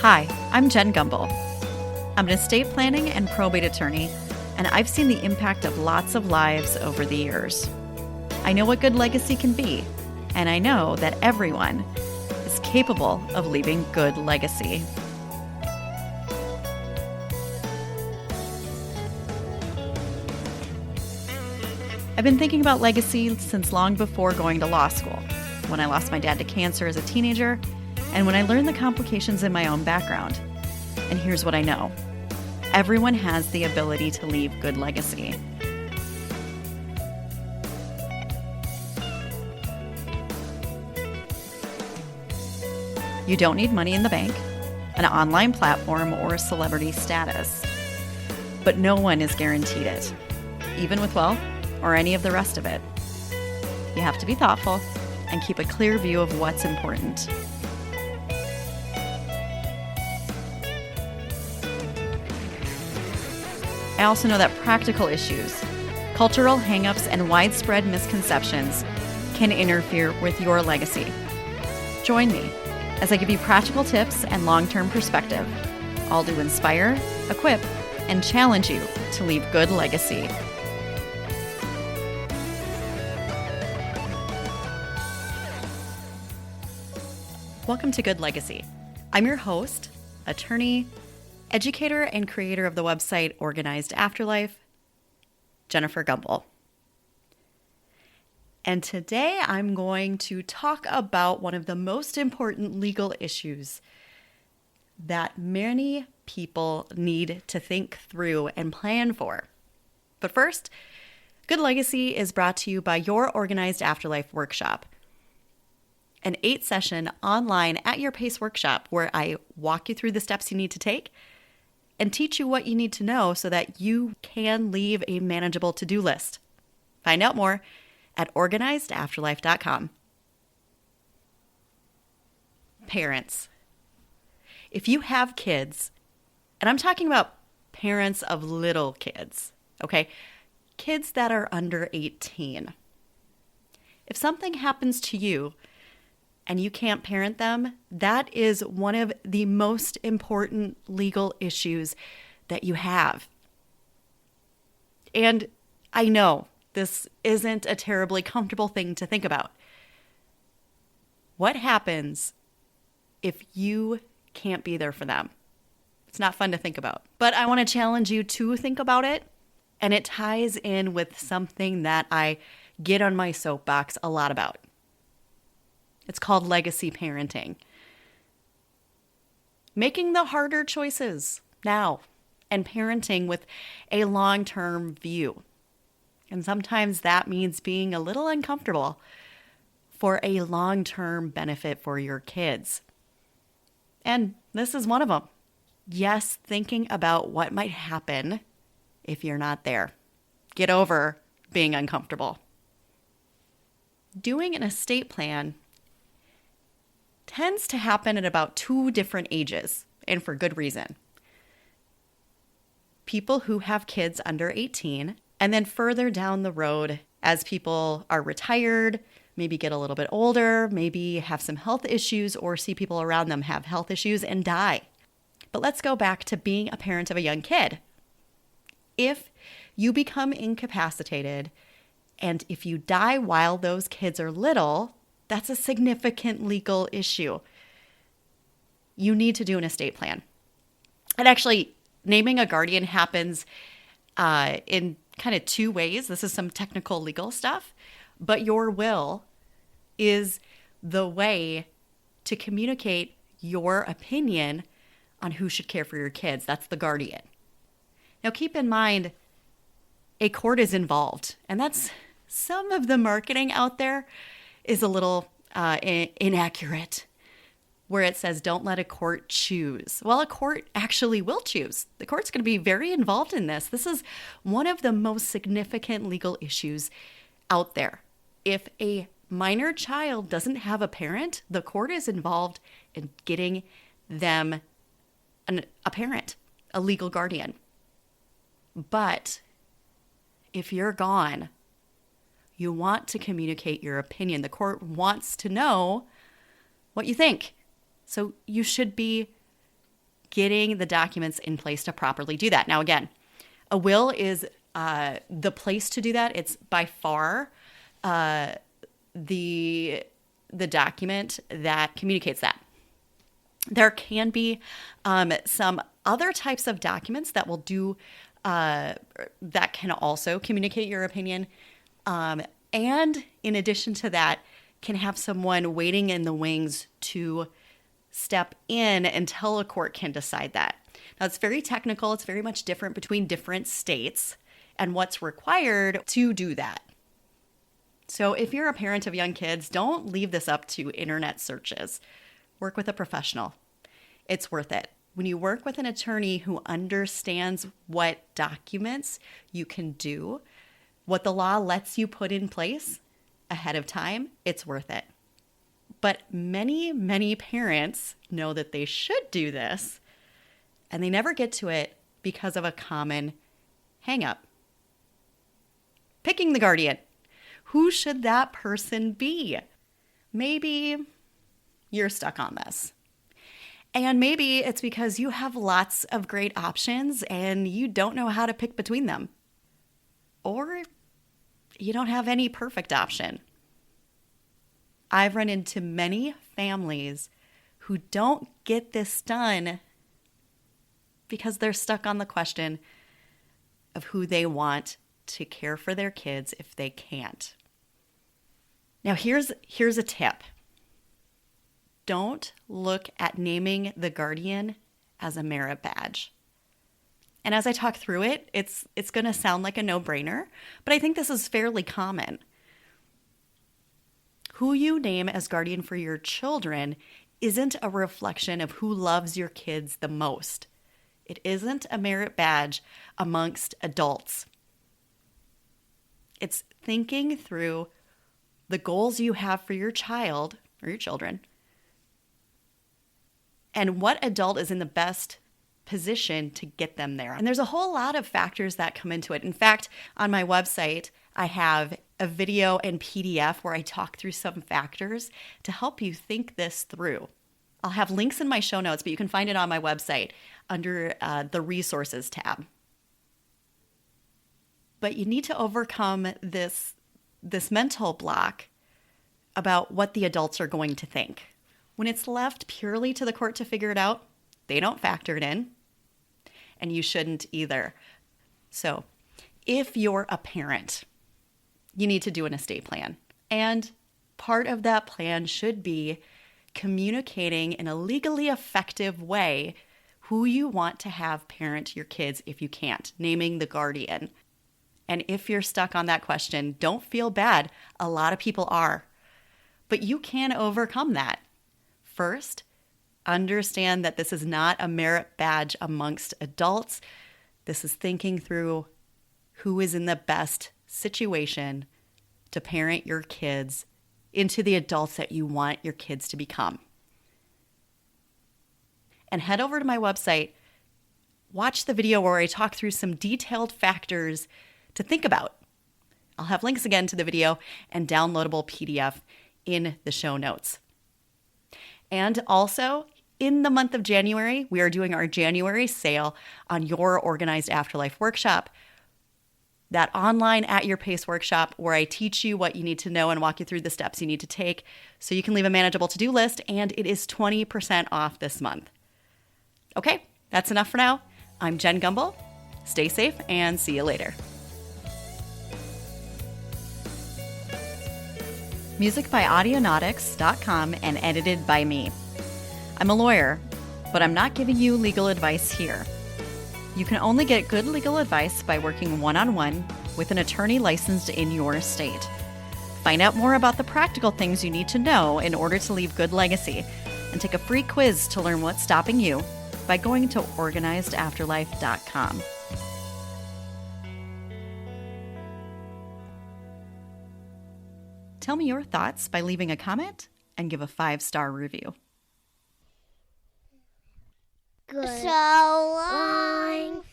Hi, I'm Jen Gumbel. I'm an estate planning and probate attorney, and I've seen the impact of lots of lives over the years. I know what good legacy can be, and I know that everyone is capable of leaving good legacy. I've been thinking about legacy since long before going to law school, when I lost my dad to cancer as a teenager, and when I learned the complications in my own background. And here's what I know. Everyone has the ability to leave good legacy. You don't need money in the bank, an online platform, or a celebrity status. But no one is guaranteed it, even with wealth or any of the rest of it. You have to be thoughtful and keep a clear view of what's important. I also know that practical issues, cultural hangups, and widespread misconceptions can interfere with your legacy. Join me as I give you practical tips and long-term perspective, all to inspire, equip, and challenge you to leave good legacy. Welcome to Good Legacy. I'm your host, attorney, educator, and creator of the website Organized Afterlife, Jennifer Gumbel. And today I'm going to talk about one of the most important legal issues that many people need to think through and plan for. But first, Good Legacy is brought to you by your Organized Afterlife workshop, an 8-session online at your pace workshop where I walk you through the steps you need to take and teach you what you need to know so that you can leave a manageable to-do list. Find out more at organizedafterlife.com. Parents, if you have kids, and I'm talking about parents of little kids, okay? Kids that are under 18. If something happens to you and you can't parent them, that is one of the most important legal issues that you have. And I know this isn't a terribly comfortable thing to think about. What happens if you can't be there for them? It's not fun to think about, but I want to challenge you to think about it. And it ties in with something that I get on my soapbox a lot about. It's called legacy parenting. Making the harder choices now and parenting with a long-term view. And sometimes that means being a little uncomfortable for a long-term benefit for your kids. And this is one of them. Yes, thinking about what might happen if you're not there. Get over being uncomfortable. Doing an estate plan tends to happen at about 2 different ages, and for good reason. People who have kids under 18, and then further down the road as people are retired, maybe get a little bit older, maybe have some health issues or see people around them have health issues and die. But let's go back to being a parent of a young kid. If you become incapacitated and if you die while those kids are little, that's a significant legal issue. You need to do an estate plan. And actually, naming a guardian happens in kind of 2 ways. This is some technical legal stuff, but your will is the way to communicate your opinion on who should care for your kids. That's the guardian. Now, keep in mind, a court is involved, and that's some of the marketing out there is a little inaccurate, where it says don't let a court choose. Well, a court actually will choose. The court's going to be very involved in this. This is one of the most significant legal issues out there. If a minor child doesn't have a parent, the court is involved in getting them a parent, a legal guardian. But if you're gone, you want to communicate your opinion. The court wants to know what you think. So you should be getting the documents in place to properly do that. Now, again, a will is the place to do that. It's by far the document that communicates that. There can be some other types of documents that will do that can also communicate your opinion. And in addition to that, can have someone waiting in the wings to step in until a court can decide that. Now, it's very technical. It's very much different between different states and what's required to do that. So if you're a parent of young kids, don't leave this up to internet searches. Work with a professional. It's worth it. When you work with an attorney who understands what documents you can do, what the law lets you put in place ahead of time, it's worth it. But many, many parents know that they should do this, and they never get to it because of a common hang-up. Picking the guardian. Who should that person be? Maybe you're stuck on this. And maybe it's because you have lots of great options and you don't know how to pick between them. Or you don't have any perfect option. I've run into many families who don't get this done because they're stuck on the question of who they want to care for their kids if they can't. Now, here's a tip. Don't look at naming the guardian as a merit badge. And as I talk through it, it's going to sound like a no-brainer, but I think this is fairly common. Who you name as guardian for your children isn't a reflection of who loves your kids the most. It isn't a merit badge amongst adults. It's thinking through the goals you have for your child or your children and what adult is in the best position to get them there. And there's a whole lot of factors that come into it. In fact, on my website, I have a video and PDF where I talk through some factors to help you think this through. I'll have links in my show notes, but you can find it on my website under the resources tab. But you need to overcome this mental block about what the adults are going to think. When it's left purely to the court to figure it out, they don't factor it in, and you shouldn't either. So if you're a parent, you need to do an estate plan. And part of that plan should be communicating in a legally effective way who you want to have parent your kids if you can't, naming the guardian. And if you're stuck on that question, don't feel bad. A lot of people are. But you can overcome that. First, understand that this is not a merit badge amongst adults. This is thinking through who is in the best situation to parent your kids into the adults that you want your kids to become. And head over to my website, watch the video where I talk through some detailed factors to think about. I'll have links again to the video and downloadable PDF in the show notes. And also, in the month of January, we are doing our January sale on your Organized Afterlife workshop, that online at your pace workshop where I teach you what you need to know and walk you through the steps you need to take so you can leave a manageable to-do list, and it is 20% off this month. Okay, that's enough for now. I'm Jen Gumbel. Stay safe and see you later. Music by Audionautics.com and edited by me. I'm a lawyer, but I'm not giving you legal advice here. You can only get good legal advice by working one-on-one with an attorney licensed in your state. Find out more about the practical things you need to know in order to leave good legacy, and take a free quiz to learn what's stopping you by going to organizedafterlife.com. Tell me your thoughts by leaving a comment and give a 5-star review. Good. So long.